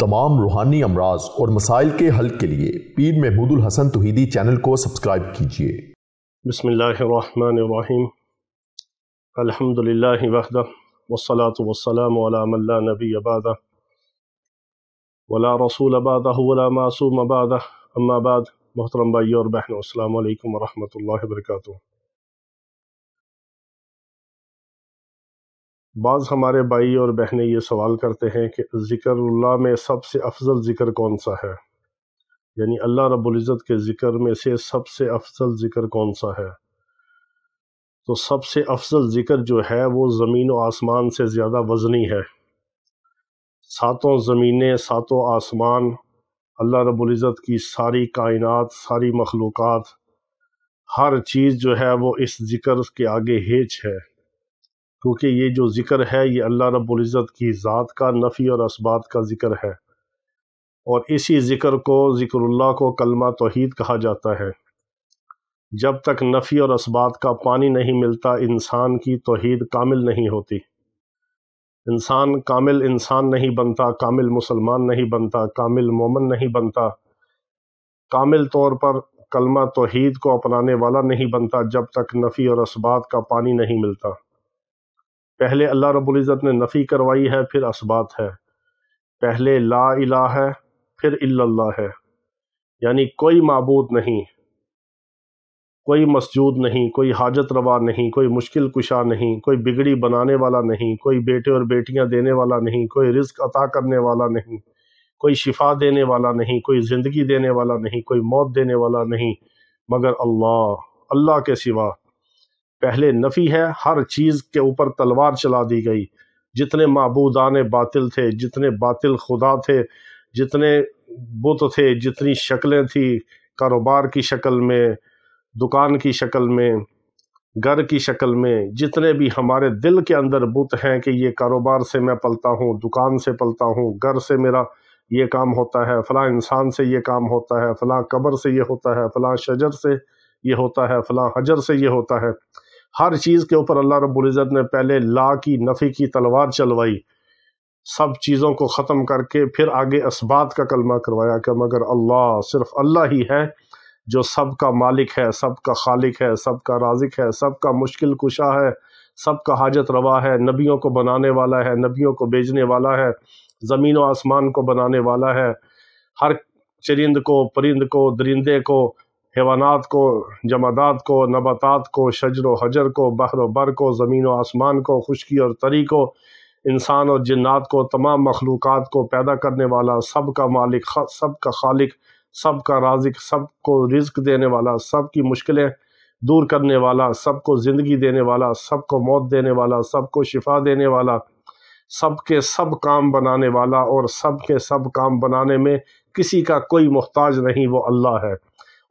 तमाम रूहानी अमराज और मसाइल के हल के लिए पीर महमूद उल हसन तौहीदी चैनल को सब्सक्राइब कीजिए। बिस्मिल्लाहिर्रहमानिर्रहीम। अल्हम्दुलिल्लाहि वहदह वस्सलातु वस्सलामु अला मन ला नबिय्य बअदह वला रसूल बअदहु वला मासूम बअदह, अम्मा बाद। मोहतरम भाइयों और बहनों, अस्सलामु अलैकुम वरहमतुल्लाहि वबरकातुहू। बाज़ हमारे भाई और बहनें ये सवाल करते हैं कि ज़िक्रुल्लाह में सबसे अफजल ज़िक्र कौन सा है, यानी अल्लाह रब्बुल इज़्ज़त के ज़िक्र में से सबसे अफजल ज़िक्र कौन सा है। तो सबसे अफजल ज़िक्र जो है वो ज़मीन व आसमान से ज़्यादा वज़नी है। सातों ज़मीनें, सातों आसमान, अल्लाह रब्बुल इज़्ज़त की सारी कायनात, सारी मखलूक़ात, हर चीज़ जो है वो इस ज़िक्र के आगे हेच है, क्योंकि ये जो ज़िक्र है ये अल्लाह रब्बुल इज़्ज़त की ज़ात का नफ़ी और असबात का ज़िक्र है। और इसी ज़िक्र को, ज़िक्रुल्लाह को कलमा तौहीद कहा जाता है। जब तक नफ़ी और असबात का पानी नहीं मिलता, इंसान की तौहीद कामिल नहीं होती। इंसान कामिल इंसान नहीं बनता, कामिल मुसलमान नहीं बनता, कामिल मोमिन नहीं बनता, कामिल तौर पर कलमा तौहीद को अपनाने वाला नहीं बनता जब तक नफ़ी और असबात का पानी नहीं मिलता। पहले अल्लाह रब्बुल इज़्ज़त ने नफ़ी करवाई है, फिर असबात है। पहले ला इलाहा है, फिर इल्लल्लाह है, यानी कोई माबूद नहीं, कोई मसजूद नहीं, कोई हाजत रवा नहीं, कोई मुश्किल कुशा नहीं, कोई बिगड़ी बनाने वाला नहीं, कोई बेटे और बेटियां देने वाला नहीं, कोई रिज़्क़ अता करने वाला नहीं, कोई शिफा देने वाला नहीं, कोई ज़िंदगी देने वाला नहीं, कोई मौत देने वाला नहीं, मगर अल्लाह। अल्लाह के सिवा पहले नफ़ी है, हर चीज़ के ऊपर तलवार चला दी गई। जितने माबूदान बातिल थे, जितने बातिल खुदा थे, जितने बुत थे, जितनी शक्लें थी, कारोबार की शक्ल में, दुकान की शक्ल में, घर की शक्ल में, जितने भी हमारे दिल के अंदर बुत हैं कि ये कारोबार से मैं पलता हूँ, दुकान से पलता हूँ, घर से मेरा ये काम होता है, फ़लाँ इंसान से ये काम होता है, फ़लाँ कब्र से ये होता है, फ़लाँ शजर से ये होता है, फ़लाँ हजर से ये होता है। हर चीज़ के ऊपर अल्लाह रब्बुल इज़्ज़त ने पहले ला की, नफ़ी की तलवार चलवाई, सब चीज़ों को ख़त्म करके फिर आगे असबात का कलमा करवाया कि मगर अल्लाह, सिर्फ अल्लाह ही है जो सबका मालिक है, सबका खालिक है, सबका राज़िक है, सबका मुश्किल कुशा है, सबका हाजत रवा है, नबियों को बनाने वाला है, नबियों को भेजने वाला है, ज़मीन व आसमान को बनाने वाला है, हर चरिंद को, परिंद को, दरिंदे को, हैवानात को, जमादात को, नबातात को, शजर व हजर को, बहर व बर को, ज़मीन व आसमान को, खुश्की और तरी को, इंसान और जिन्नात को, तमाम मखलूक़ात को पैदा करने वाला, सबका मालिक, सबका खालिक, सबका राज़िक, सबको रिज़्क़ देने वाला, सबकी मुश्किलें दूर करने वाला, सबको ज़िंदगी देने वाला, सबको मौत देने वाला, सबको शिफा देने वाला, सबके सब काम बनाने वाला, और सबके सब काम बनाने में किसी का कोई मोहताज नहीं, वो अल्लाह है।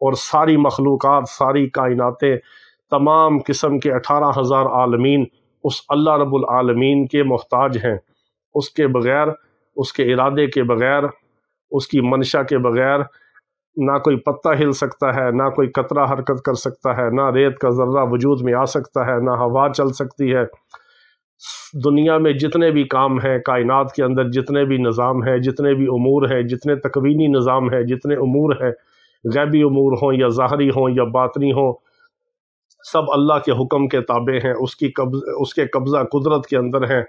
और सारी मखलूक़ात, सारी कायनातें, तमाम किस्म के 18,000 आलमीन उस अल्लाह रब्बुल आलमीन के मोहताज हैं। उसके बग़ैर, उसके इरादे के बग़ैर, उसकी मंशा के बग़ैर ना कोई पत्ता हिल सकता है, ना कोई कतरा हरकत कर सकता है, ना रेत का ज़र्रा वजूद में आ सकता है, ना हवा चल सकती है। दुनिया में जितने भी काम हैं, कायनात के अंदर जितने भी निज़ाम हैं, जितने भी उमूर हैं, जितने तकवीनी निज़ाम हैं, जितने उमूर हैं, गैबी उमूर हों या ज़ाहरी हों या बातनी हों, सब अल्लाह के हुक्म के ताबे हैं, उसके कब्ज़ा कुदरत के अंदर हैं।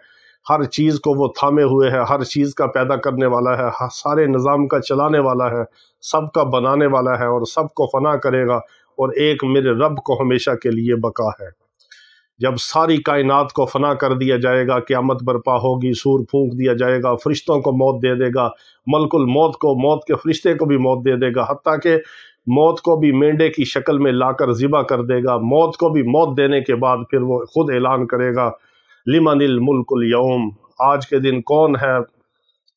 हर चीज़ को वो थामे हुए है, हर चीज़ का पैदा करने वाला है, सारे निज़ाम का चलाने वाला है, सबका बनाने वाला है, और सबको फना करेगा, और एक मेरे रब को हमेशा के लिए बका है। जब सारी कायनात को फना कर दिया जाएगा, क़यामत बर्पा होगी, सूर फूंक दिया जाएगा, फ़रिश्तों को मौत दे देगा, मलकुल मौत को, मौत के फ़रिश्ते को भी मौत दे देगा, हत्ता कि मौत को भी मेंढे की शक्ल में लाकर ज़िबा कर देगा। मौत को भी मौत देने के बाद फिर वो खुद ऐलान करेगा, लिमनिल मुल्कुल यौम, आज के दिन कौन है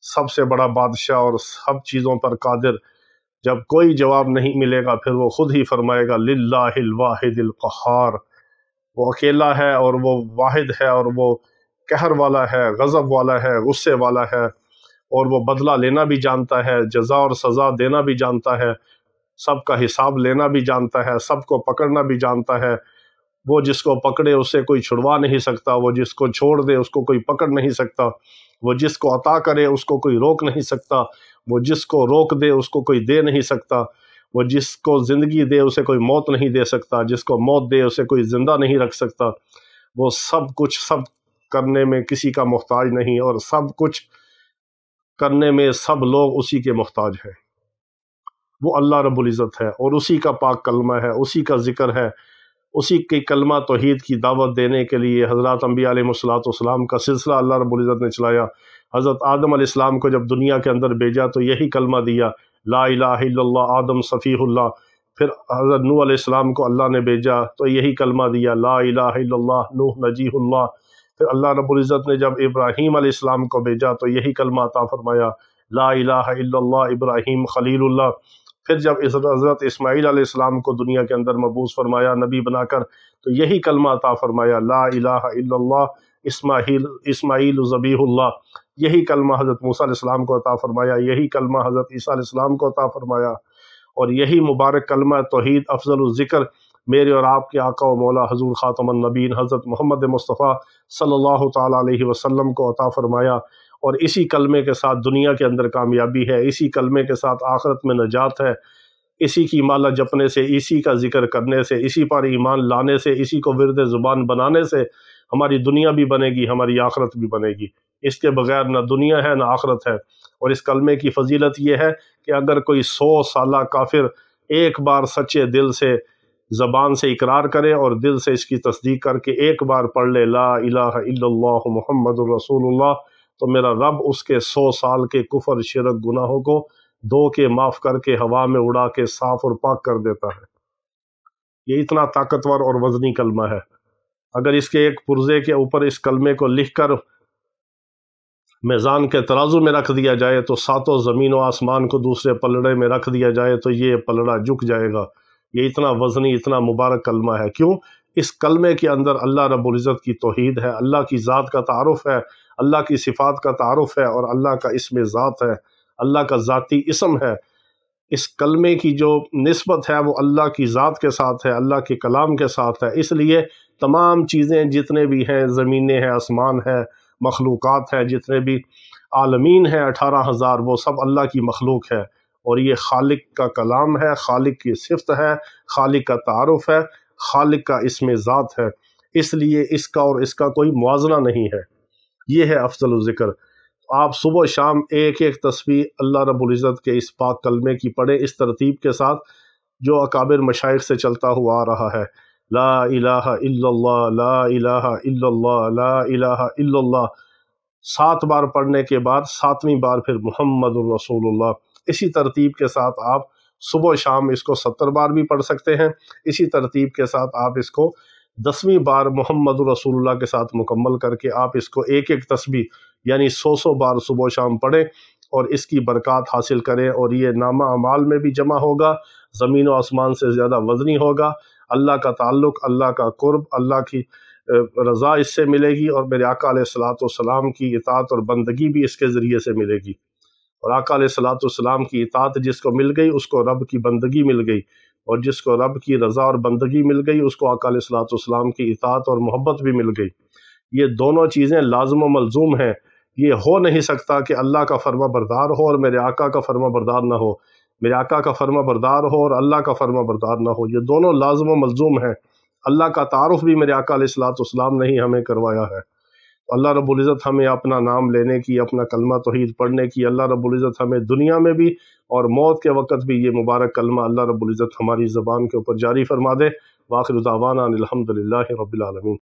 सबसे बड़ा बादशाह और सब चीज़ों पर कादिर। जब कोई जवाब नहीं मिलेगा फिर वो खुद ही फरमाएगा, लिल्लाहिल वाहिदिल क़हार, वो अकेला है और वो वाहिद है, और वो कहर वाला है, गज़ब वाला है, गुस्से वाला है, और वो बदला लेना भी जानता है, जज़ा और सज़ा देना भी जानता है, सबका हिसाब लेना भी जानता है, सबको पकड़ना भी जानता है। वो जिसको पकड़े उससे कोई छुड़वा नहीं सकता, वो जिसको छोड़ दे उसको कोई पकड़ नहीं सकता। وہ جس کو عطا کرے اس کو کوئی روک نہیں سکتا، وہ جس کو روک دے اس کو کوئی دے نہیں سکتا، وہ جس کو زندگی دے اسے کوئی موت نہیں دے سکتا، جس کو موت دے اسے کوئی زندہ نہیں رکھ سکتا، وہ سب کچھ سب کرنے میں کسی کا محتاج نہیں، اور سب کچھ کرنے میں سب لوگ اسی کے محتاج ہیں۔ وہ اللہ رب العزت ہے، اور اسی کا پاک کلمہ ہے، اسی کا ذکر ہے، اسی کی کلمہ توحید کی دعوت دینے کے لیے حضرات انبیاء علیہ السلام کا سلسلہ اللہ رب العزت نے چلایا۔ حضرت آدم علیہ السلام کو جب دنیا کے اندر بھیجا تو یہی کلمہ دیا، لا الہ الا اللہ آدم صفیہ اللہ۔ پھر حضرت نوح علیہ السلام کو اللہ نے بھیجا تو یہی کلمہ دیا، لا الہ الا اللہ نوح نجیہ اللہ۔ پھر اللہ رب العزت نے جب ابراہیم علیہ السلام کو بھیجا تو یہی کلمہ عطا فرمایا، لا الہ الا اللہ ابراہیم خلیل اللہ۔ پھر جب حضرت اسماعیل علیہ السلام کو دنیا کے اندر مبعوث فرمایا نبی بنا کر تو یہی کلمہ عطا فرمایا، لا الہ الا اللہ اسماعیل ذبیح اللہ۔ یہی کلمہ حضرت موسیٰ علیہ السلام کو عطا فرمایا، یہی کلمہ حضرت عیسیٰ علیہ السلام کو عطا فرمایا، اور یہی مبارک کلمہ توحید افضل الذکر میرے اور آپ کے آقا و مولا حضور خاتم النبیین حضرت محمد مصطفیٰ صلی اللہ تعالیٰ علیہ وسلم کو عطا فرمایا۔ اور اسی کلمے کے ساتھ دنیا کے اندر کامیابی ہے، اسی کلمے کے ساتھ آخرت میں نجات ہے، اسی کی مالا جپنے سے، اسی کا ذکر کرنے سے، اسی پر ایمان لانے سے، اسی کو ورد زبان بنانے سے ہماری دنیا بھی بنے گی، ہماری آخرت بھی بنے گی۔ اس کے بغیر نہ دنیا ہے نہ آخرت ہے۔ اور اس کلمے کی فضیلت یہ ہے کہ اگر کوئی 100 سالہ کافر ایک بار سچے دل سے زبان سے اقرار کرے اور دل سے اس کی تصدیق کر کے ایک بار پڑھ لے لا الہ الا اللہ محمد الرسول اللہ، تو میرا رب اس کے 100 سال کے کفر شرک گناہوں کو دو کے معاف کر کے ہوا میں اڑا کے صاف اور پاک کر دیتا ہے۔ یہ اتنا طاقتور اور وزنی کلمہ ہے۔ اگر اس کے ایک پرزے کے اوپر اس کلمے کو لکھ کر میزان کے ترازو میں رکھ دیا جائے تو ساتوں زمین و آسمان کو دوسرے پلڑے میں رکھ دیا جائے تو یہ پلڑا جھک جائے گا۔ یہ اتنا وزنی اتنا مبارک کلمہ ہے۔ کیوں؟ اس کلمے کے اندر اللہ رب العزت کی توحید ہے، اللہ کی ذات کا تعارف ہے، اللہ کی صفات کا تعارف ہے، اور اللہ کا اسم ذات ہے، اللہ کا ذاتی اسم ہے۔ اس کلمے کی جو نسبت ہے وہ اللہ کی ذات کے ساتھ ہے، اللہ کے کلام کے ساتھ ہے۔ اس لیے تمام چیزیں جتنے بھی ہیں، زمینیں ہیں، آسمان ہے، مخلوقات ہیں، جتنے بھی عالمین ہیں 18,000، وہ سب اللہ کی مخلوق ہے، اور یہ خالق کا کلام ہے، خالق کی صفت ہے، خالق کا تعارف ہے، خالق کا اسم ذات ہے۔ اس لیے اس کا اور اس کا کوئی موازنہ نہیں ہے۔ یہ ہے افضل الذکر۔ آپ صبح و شام ایک ایک تسبیح اللہ رب العزت کے اس پاک کلمے کی پڑھیں اس ترتیب کے ساتھ جو اکابر مشائخ سے چلتا ہوا آ رہا ہے۔ لا الہ الا اللہ، لا الہ الا اللہ، لا الہ الا اللہ، 7 بار پڑھنے کے بعد 7ویں بار پھر محمد الرسول اللہ۔ اسی ترتیب کے ساتھ آپ صبح و شام اس کو 70 بار بھی پڑھ سکتے ہیں۔ اسی ترتیب کے ساتھ آپ اس کو 10ویں بار محمد الرسول اللہ کے ساتھ مکمل کر کے آپ اس کو ایک ایک تسبیح یعنی 100 بار صبح و شام پڑھیں اور اس کی برکات حاصل کریں، اور یہ نامہ اعمال میں بھی جمع ہوگا، زمین و آسمان سے زیادہ وزنی ہوگا، اللہ کا تعلق، اللہ کا قرب، اللہ کی رضا اس سے ملے گی، اور میرے آقا علیہ الصلوۃ والسلام کی اطاعت اور بندگی بھی اس کے ذریعے سے ملے گی۔ اور آقا علیہ الصلوۃ والسلام کی اطاعت جس کو مل گئی اس کو رب کی بندگی مل گئی، اور جس کو رب کی رضا اور بندگی مل گئی اس کو آقا علیہ الصلوۃ والسلام کی اطاعت اور محبت بھی مل گئی۔ یہ دونوں چیزیں لازم و ملزوم ہیں۔ یہ ہو نہیں سکتا کہ اللہ کا فرما بردار ہو اور میرے آقا کا فرما بردار نہ ہو، میرے آقا کا فرما بردار ہو اور اللہ کا فرما بردار نہ ہو۔ یہ دونوں لازم و ملزوم ہیں۔ اللہ کا تعارف بھی میرے آقا علیہ الصلوۃ والسلام نے ہی ہمیں کروایا ہے۔ اللہ رب العزت ہمیں اپنا نام لینے کی، اپنا کلمہ توحید پڑھنے کی، اللہ رب العزت ہمیں دنیا میں بھی اور موت کے وقت بھی یہ مبارک کلمہ اللہ رب العزت ہماری زبان کے اوپر جاری فرما دے۔ وآخر دعوانا الحمد للہ رب العالمین۔